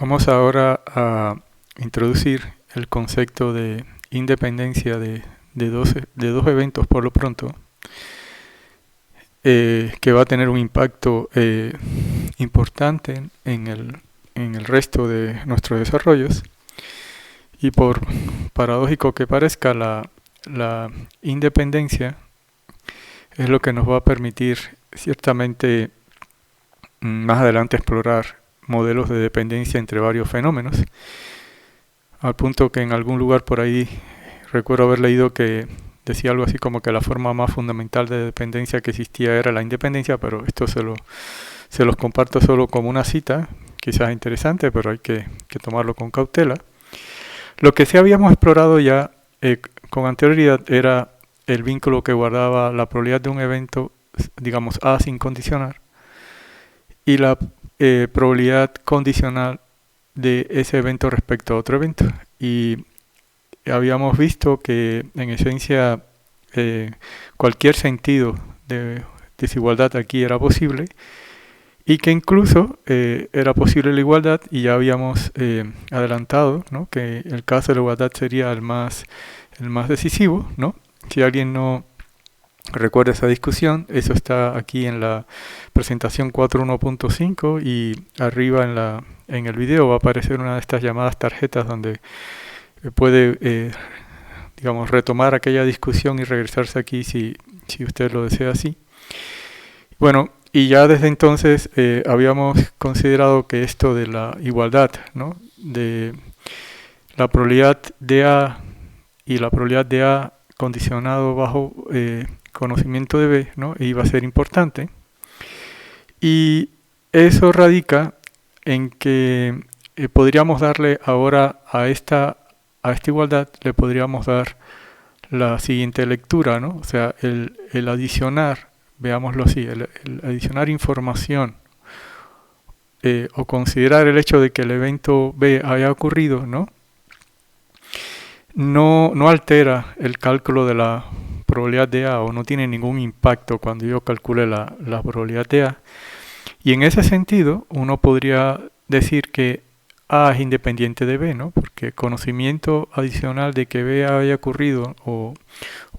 Vamos ahora a introducir el concepto de independencia de dos eventos por lo pronto, que va a tener un impacto importante en el resto de nuestros desarrollos. Y por paradójico que parezca, la independencia es lo que nos va a permitir ciertamente más adelante explorar modelos de dependencia entre varios fenómenos, al punto que en algún lugar por ahí recuerdo haber leído que decía algo así como que la forma más fundamental de dependencia que existía era la independencia, pero esto se los comparto solo como una cita, quizás interesante, pero hay que tomarlo con cautela. Lo que sí habíamos explorado ya con anterioridad era el vínculo que guardaba la probabilidad de un evento, digamos A sin condicionar, y la probabilidad condicional de ese evento respecto a otro evento. Y habíamos visto que en esencia cualquier sentido de desigualdad aquí era posible y que incluso era posible la igualdad, y ya habíamos adelantado, ¿no?, que el caso de la igualdad sería el más decisivo, ¿no? Si alguien no recuerda esa discusión, eso está aquí en la presentación 4.1.5 y arriba en el video va a aparecer una de estas llamadas tarjetas donde puede, digamos, retomar aquella discusión y regresarse aquí si usted lo desea así. Bueno, y ya desde entonces habíamos considerado que esto de la igualdad, ¿no?, de la probabilidad de A y la probabilidad de A condicionado bajo conocimiento de B, ¿no?, iba a ser importante. Y eso radica en que podríamos darle ahora a esta igualdad, le podríamos dar la siguiente lectura, ¿no? O sea, el adicionar, veámoslo así, el adicionar información o considerar el hecho de que el evento B haya ocurrido, ¿no? No altera el cálculo de la probabilidad de A, o no tiene ningún impacto cuando yo calcule la probabilidad de A. Y en ese sentido, uno podría decir que A es independiente de B, ¿no? Porque conocimiento adicional de que B haya ocurrido o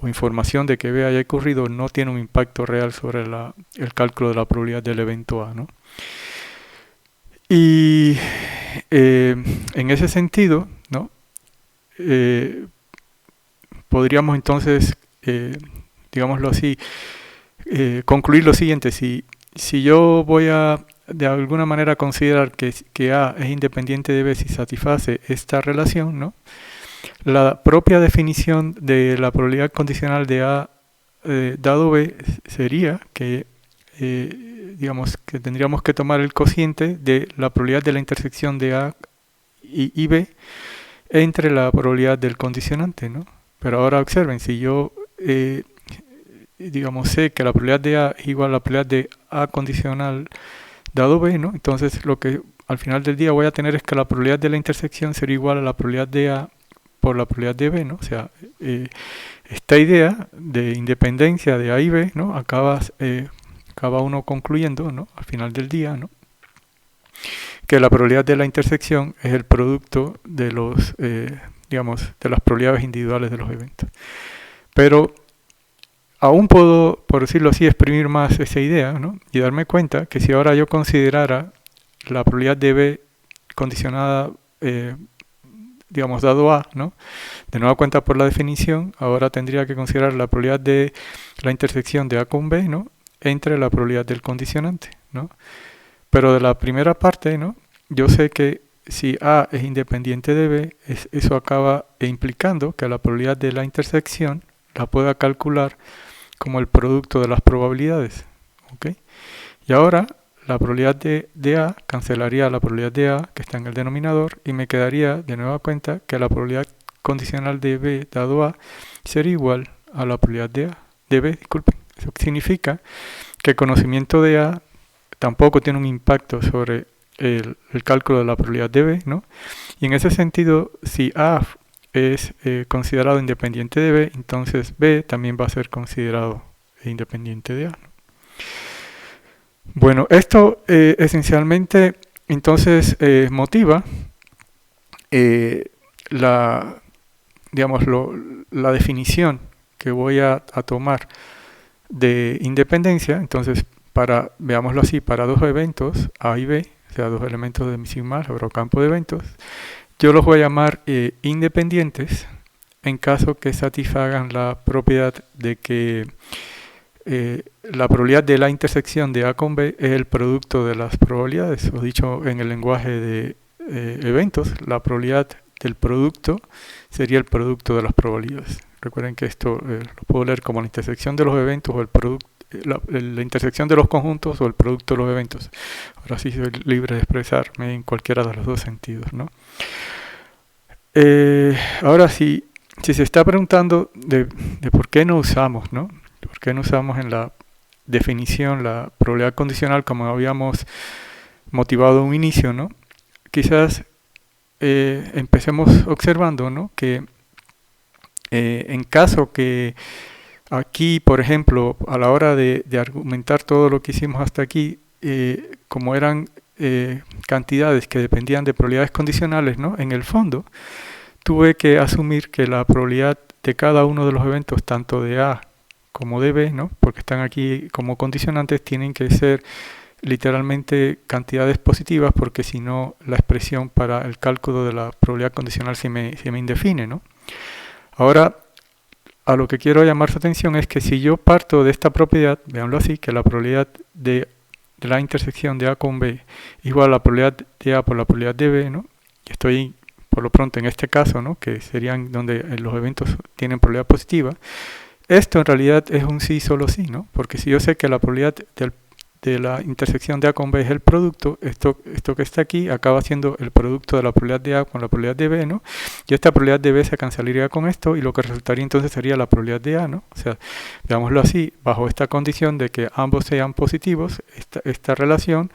información de que B haya ocurrido no tiene un impacto real sobre el cálculo de la probabilidad del evento A, ¿no? Y en ese sentido, ¿no?, podríamos entonces, digámoslo así, concluir lo siguiente: si yo voy a de alguna manera considerar que A es independiente de B si satisface esta relación, ¿no?, la propia definición de la probabilidad condicional de A dado B sería que, digamos, que tendríamos que tomar el cociente de la probabilidad de la intersección de A y B entre la probabilidad del condicionante, ¿no? Pero ahora observen, si yo digamos, sé que la probabilidad de A es igual a la probabilidad de A condicional dado B, ¿no?, entonces lo que al final del día voy a tener es que la probabilidad de la intersección será igual a la probabilidad de A por la probabilidad de B, ¿no? O sea, esta idea de independencia de A y B, ¿no?, acaba uno concluyendo, ¿no?, al final del día, ¿no?, que la probabilidad de la intersección es el producto de los, digamos, de las probabilidades individuales de los eventos. Pero aún puedo, por decirlo así, exprimir más esa idea, ¿no?, y darme cuenta que si ahora yo considerara la probabilidad de B condicionada, digamos, dado A, ¿no?, de nueva cuenta por la definición, ahora tendría que considerar la probabilidad de la intersección de A con B, ¿no?, entre la probabilidad del condicionante, ¿no? Pero de la primera parte, ¿no?, yo sé que si A es independiente de B, eso acaba implicando que la probabilidad de la intersección la pueda calcular como el producto de las probabilidades, ¿ok? Y ahora la probabilidad de A cancelaría la probabilidad de A que está en el denominador y me quedaría de nueva cuenta que la probabilidad condicional de B dado A sería igual a la probabilidad de B, disculpen. Eso significa que el conocimiento de A tampoco tiene un impacto sobre el cálculo de la probabilidad de B, ¿no? Y en ese sentido, si A es considerado independiente de B, entonces B también va a ser considerado independiente de A, ¿no? Bueno, esto esencialmente entonces motiva la, digamos, la definición que voy a tomar de independencia. Entonces, veámoslo así, para dos eventos A y B, o sea, dos elementos de mi sigma álgebra o campo de eventos, yo los voy a llamar independientes en caso que satisfagan la propiedad de que la probabilidad de la intersección de A con B es el producto de las probabilidades, o dicho en el lenguaje de eventos, la probabilidad del producto sería el producto de las probabilidades. Recuerden que esto lo puedo leer como la intersección de los eventos o el producto, la intersección de los conjuntos o el producto de los eventos. Ahora sí soy libre de expresarme en cualquiera de los dos sentidos, ¿no? Ahora sí, si se está preguntando de por qué no usamos, ¿no? ¿Por qué no usamos en la definición la probabilidad condicional como habíamos motivado a un inicio, ¿no? Quizás empecemos observando, ¿no? Que en caso que aquí, por ejemplo, a la hora de argumentar todo lo que hicimos hasta aquí, como eran cantidades que dependían de probabilidades condicionales, ¿no? En el fondo, tuve que asumir que la probabilidad de cada uno de los eventos, tanto de A como de B, ¿no? Porque están aquí como condicionantes, tienen que ser literalmente cantidades positivas, porque si no, la expresión para el cálculo de la probabilidad condicional se me indefine, ¿no? Ahora, a lo que quiero llamar su atención es que si yo parto de esta propiedad, veanlo así, que la probabilidad de la intersección de A con B igual a la probabilidad de A por la probabilidad de B, ¿no? Y estoy por lo pronto en este caso, ¿no? Que serían donde los eventos tienen probabilidad positiva. Esto en realidad es un sí solo sí, ¿no? Porque si yo sé que la probabilidad de la intersección de A con B es el producto, esto que está aquí acaba siendo el producto de la probabilidad de A con la probabilidad de B, ¿no? Y esta probabilidad de B se cancelaría con esto y lo que resultaría entonces sería la probabilidad de A, ¿no? O sea, veámoslo así, bajo esta condición de que ambos sean positivos, esta relación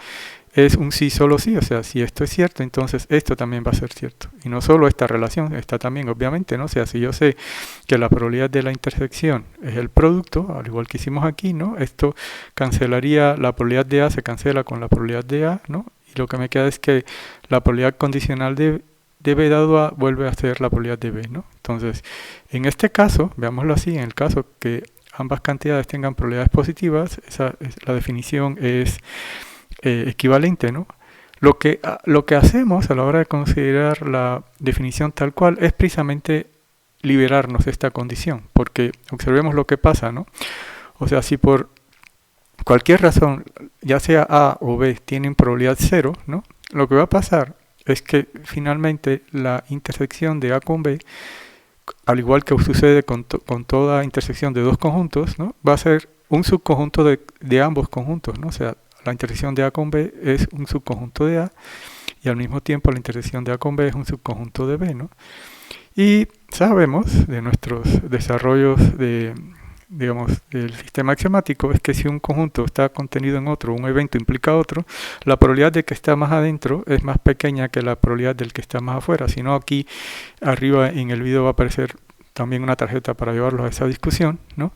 es un sí solo sí, o sea, si esto es cierto, entonces esto también va a ser cierto. Y no solo esta relación, esta también, obviamente, ¿no? O sea, si yo sé que la probabilidad de la intersección es el producto, al igual que hicimos aquí, ¿no? Esto cancelaría, la probabilidad de A se cancela con la probabilidad de A, ¿no? Y lo que me queda es que la probabilidad condicional de B dado A vuelve a ser la probabilidad de B, ¿no? Entonces, en este caso, veámoslo así, en el caso que ambas cantidades tengan probabilidades positivas, la definición es equivalente, ¿no? Lo que hacemos a la hora de considerar la definición tal cual es precisamente liberarnos de esta condición, porque observemos lo que pasa, ¿no? O sea, si por cualquier razón, ya sea A o B, tienen probabilidad 0, ¿no? Lo que va a pasar es que finalmente la intersección de A con B, al igual que sucede con toda intersección de dos conjuntos, ¿no? Va a ser un subconjunto de ambos conjuntos, ¿no? O sea, la intersección de A con B es un subconjunto de A y al mismo tiempo la intersección de A con B es un subconjunto de B, ¿no? Y sabemos de nuestros desarrollos digamos, del sistema axiomático es que si un conjunto está contenido en otro, un evento implica otro, la probabilidad de que está más adentro es más pequeña que la probabilidad del que está más afuera. Si no, aquí arriba en el video va a aparecer también una tarjeta para llevarlos a esa discusión, ¿no?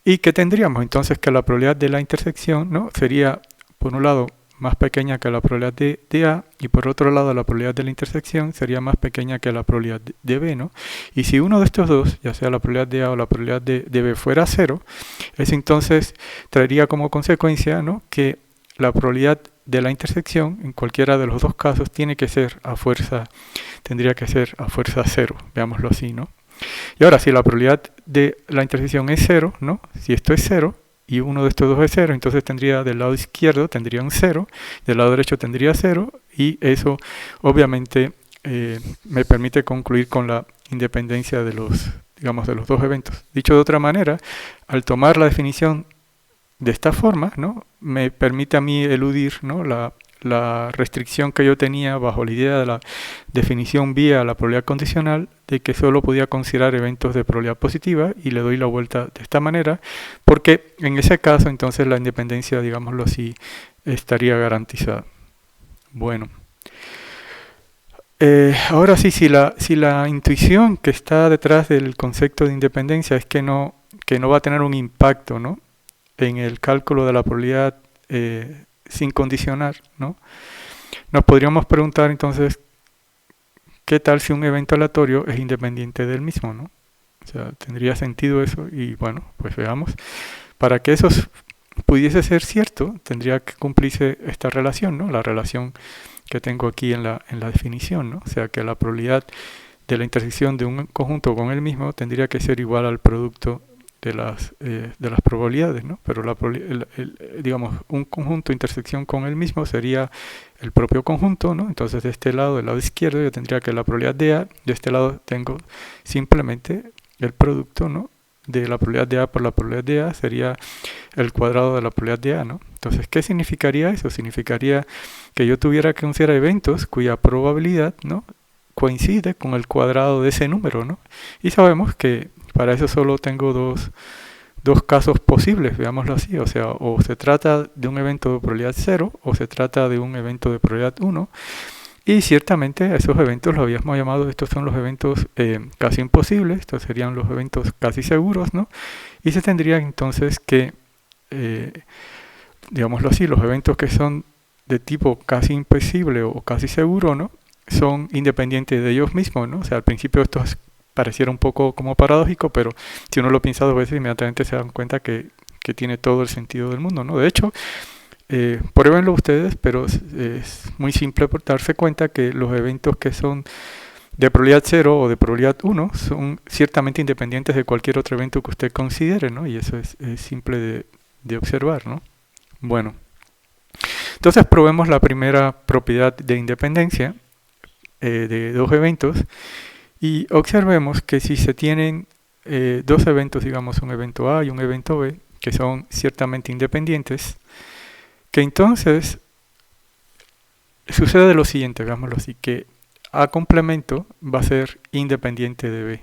¿Y qué tendríamos? Entonces que la probabilidad de la intersección, ¿no? Sería, por un lado, más pequeña que la probabilidad de A, y por otro lado la probabilidad de la intersección sería más pequeña que la probabilidad de B, ¿no? Y si uno de estos dos, ya sea la probabilidad de A o la probabilidad de B fuera 0, eso entonces traería como consecuencia, ¿no? Que la probabilidad de la intersección, en cualquiera de los dos casos, tendría que ser a fuerza 0, veámoslo así, ¿no? Y ahora, si la probabilidad de la intersección es 0, ¿no? Si esto es 0, y uno de estos dos es 0, entonces tendría del lado izquierdo tendría un 0, del lado derecho tendría 0, y eso obviamente me permite concluir con la independencia de los dos eventos. Dicho de otra manera, al tomar la definición de esta forma, ¿no? Me permite a mí eludir, ¿no? la restricción que yo tenía bajo la idea de la definición vía la probabilidad condicional de que solo podía considerar eventos de probabilidad positiva, y le doy la vuelta de esta manera, porque en ese caso entonces la independencia, digámoslo así, estaría garantizada. Bueno, ahora sí, si la intuición que está detrás del concepto de independencia es que no va a tener un impacto, ¿no? En el cálculo de la probabilidad sin condicionar, ¿no? Nos podríamos preguntar entonces, ¿qué tal si un evento aleatorio es independiente del mismo, ¿no? O sea, ¿tendría sentido eso? Y bueno, pues veamos. Para que eso pudiese ser cierto, tendría que cumplirse esta relación, ¿no? La relación que tengo aquí en la definición, ¿no? O sea, que la probabilidad de la intersección de un conjunto con el mismo tendría que ser igual al producto de las probabilidades, ¿no? Pero digamos, un conjunto de intersección con el mismo sería el propio conjunto, ¿no? Entonces de este lado, del lado izquierdo, yo tendría que la probabilidad de A, de este lado tengo simplemente el producto, ¿no? De la probabilidad de A por la probabilidad de A sería el cuadrado de la probabilidad de A, ¿no? Entonces, ¿qué significaría eso? Significaría que yo tuviera que considerar eventos cuya probabilidad, ¿no?, coincide con el cuadrado de ese número, ¿no? Y sabemos que para eso solo tengo dos casos posibles, veámoslo así, o sea, o se trata de un evento de probabilidad 0 o se trata de un evento de probabilidad 1. Y ciertamente a esos eventos los habíamos llamado, estos son los eventos casi imposibles, estos serían los eventos casi seguros, ¿no? Y se tendría entonces que, digámoslo así, los eventos que son de tipo casi imposible o casi seguro, ¿no?, son independientes de ellos mismos, ¿no? O sea, al principio esto pareciera un poco como paradójico, pero si uno lo piensa 2 veces, inmediatamente se dan cuenta que tiene todo el sentido del mundo, ¿no? De hecho, pruébenlo ustedes, pero es muy simple por darse cuenta que los eventos que son de probabilidad 0 o de probabilidad 1 son ciertamente independientes de cualquier otro evento que usted considere, ¿no? Y eso es simple de observar, ¿no? Bueno, entonces probemos la primera propiedad de independencia de dos eventos y observemos que si se tienen dos eventos, digamos un evento A y un evento B, que son ciertamente independientes, que entonces sucede lo siguiente, veámoslo así, que A complemento va a ser independiente de B,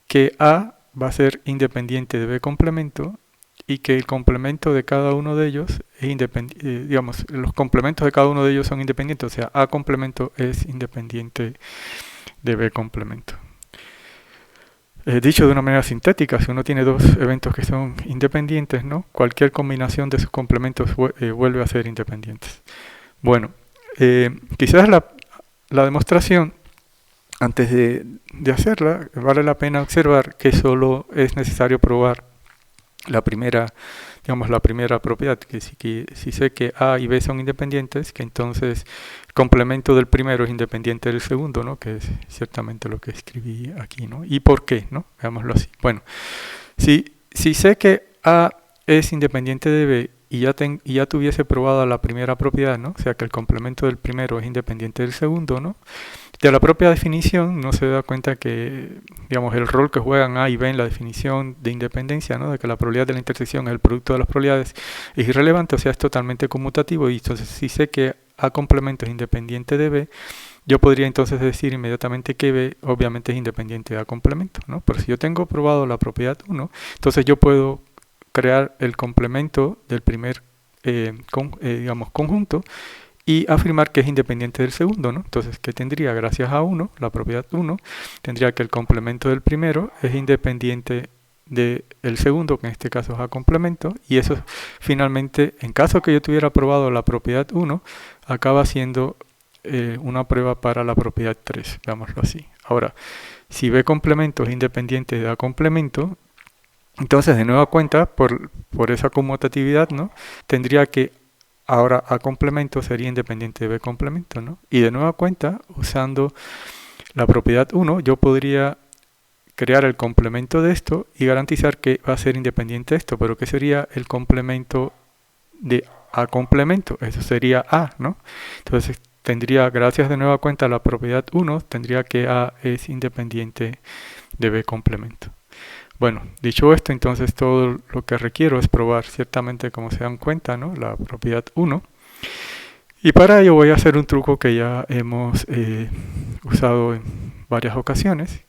que A va a ser independiente de B complemento y que el complemento de cada uno de ellos es independiente, digamos, los complementos de cada uno de ellos son independientes, o sea, A complemento es independiente de B complemento. Dicho de una manera sintética, si uno tiene dos eventos que son independientes, ¿no?, cualquier combinación de sus complementos vuelve a ser independientes. Bueno, quizás la demostración, antes de hacerla, vale la pena observar que solo es necesario probar la primera propiedad, que si sé que A y B son independientes, que entonces el complemento del primero es independiente del segundo, ¿no?, que es ciertamente lo que escribí aquí, ¿no? ¿Y por qué, no? Veámoslo así. Bueno, si sé que A es independiente de B y ya tuviese probada la primera propiedad, ¿no?, o sea que el complemento del primero es independiente del segundo, ¿no?, de la propia definición no se da cuenta que, digamos, el rol que juegan A y B en la definición de independencia, ¿no?, de que la probabilidad de la intersección es el producto de las probabilidades, es irrelevante, o sea, es totalmente conmutativo. Y entonces, si sé que A complemento es independiente de B, yo podría entonces decir inmediatamente que B obviamente es independiente de A complemento, ¿no? Pero si yo tengo probado la propiedad 1, entonces yo puedo crear el complemento del primer digamos, conjunto y afirmar que es independiente del segundo, ¿no? Entonces, ¿qué tendría? Gracias a 1, la propiedad 1, tendría que el complemento del primero es independiente del segundo, que en este caso es A complemento, y eso finalmente, en caso que yo tuviera probado la propiedad 1, acaba siendo una prueba para la propiedad 3, veámoslo así. Ahora, si B complemento es independiente de A complemento, entonces de nueva cuenta, por esa conmutatividad, ¿no?, tendría que ahora A complemento sería independiente de B complemento, ¿no? Y de nueva cuenta, usando la propiedad 1, yo podría crear el complemento de esto y garantizar que va a ser independiente de esto. Pero ¿qué sería el complemento de A complemento? Eso sería A, ¿no? Entonces tendría, gracias de nueva cuenta a la propiedad 1, tendría que A es independiente de B complemento. Bueno, dicho esto, entonces todo lo que requiero es probar ciertamente, como se dan cuenta, ¿no?, la propiedad 1. Y para ello voy a hacer un truco que ya hemos usado en varias ocasiones,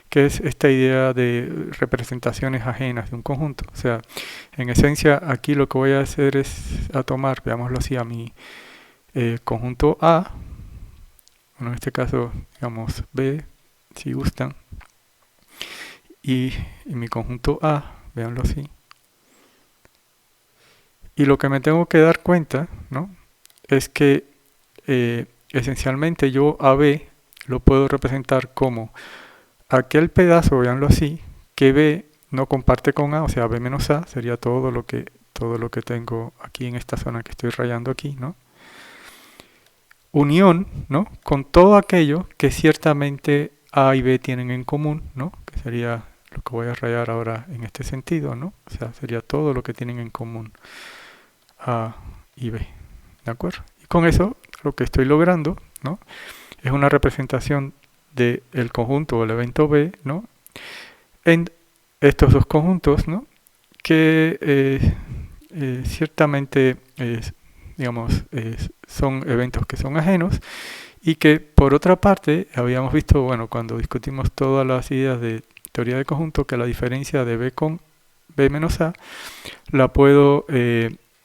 que es esta idea de representaciones ajenas de un conjunto. O sea, en esencia aquí lo que voy a hacer es tomar, veámoslo así, a mi conjunto A, bueno, en este caso, digamos, B, si gustan, y mi conjunto A, véanlo así. Y lo que me tengo que dar cuenta, ¿no?, es que esencialmente yo a B lo puedo representar como aquel pedazo, veanlo así, que B no comparte con A, o sea, B menos A sería todo lo que tengo aquí en esta zona que estoy rayando aquí, ¿no? Unión, ¿no? Con todo aquello que ciertamente A y B tienen en común, ¿no? Que sería lo que voy a rayar ahora en este sentido, ¿no? O sea, sería todo lo que tienen en común A y B, ¿de acuerdo? Y con eso lo que estoy logrando, ¿no? Es una representación del conjunto o el evento B, ¿no? En estos dos conjuntos, ¿no? Que ciertamente, digamos, son eventos que son ajenos y que por otra parte habíamos visto, bueno, cuando discutimos todas las ideas de teoría de conjunto, que la diferencia de B con B menos A la puedo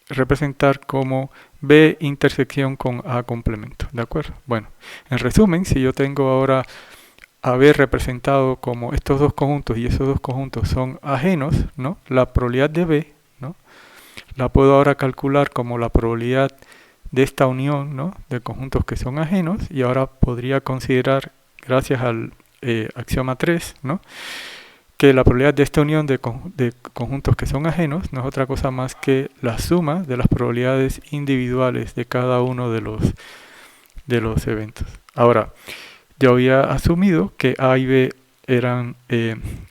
representar como B intersección con A complemento, ¿de acuerdo? Bueno, en resumen, si yo tengo ahora a B representado como estos dos conjuntos y esos dos conjuntos son ajenos, ¿no? La probabilidad de B, ¿no? La puedo ahora calcular como la probabilidad de esta unión, ¿no? De conjuntos que son ajenos, y ahora podría considerar, gracias al axioma 3, ¿no? Que la probabilidad de esta unión de conjuntos que son ajenos no es otra cosa más que la suma de las probabilidades individuales de cada uno de los eventos. Ahora, yo había asumido que A y B eran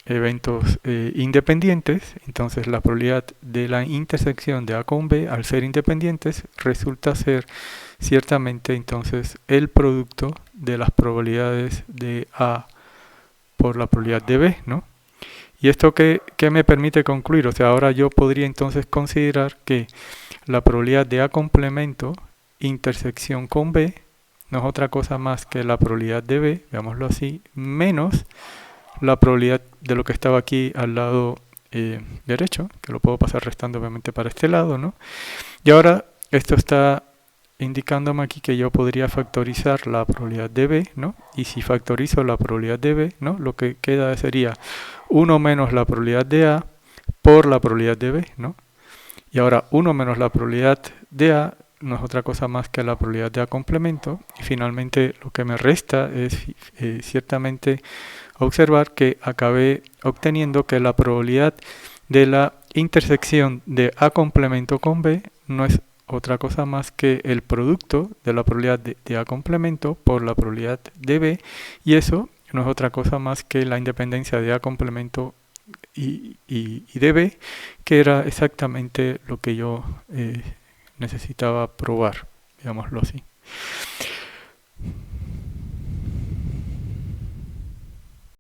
eventos independientes, entonces la probabilidad de la intersección de A con B, al ser independientes, resulta ser ciertamente entonces el producto de las probabilidades de A por la probabilidad de B, ¿no? ¿Y esto qué me permite concluir? O sea, ahora yo podría entonces considerar que la probabilidad de A complemento intersección con B no es otra cosa más que la probabilidad de B, veámoslo así, menos la probabilidad de lo que estaba aquí al lado derecho, que lo puedo pasar restando obviamente para este lado, ¿no? Y ahora esto está indicándome aquí que yo podría factorizar la probabilidad de B, ¿no? Y si factorizo la probabilidad de B, ¿no? Lo que queda sería 1 menos la probabilidad de A por la probabilidad de B, ¿no? Y ahora 1 menos la probabilidad de A no es otra cosa más que la probabilidad de A complemento. Y finalmente lo que me resta es ciertamente observar que acabé obteniendo que la probabilidad de la intersección de A complemento con B no es otra cosa más que el producto de la probabilidad de A complemento por la probabilidad de B, y eso no es otra cosa más que la independencia de A complemento y de B, que era exactamente lo que yo necesitaba probar, digámoslo así.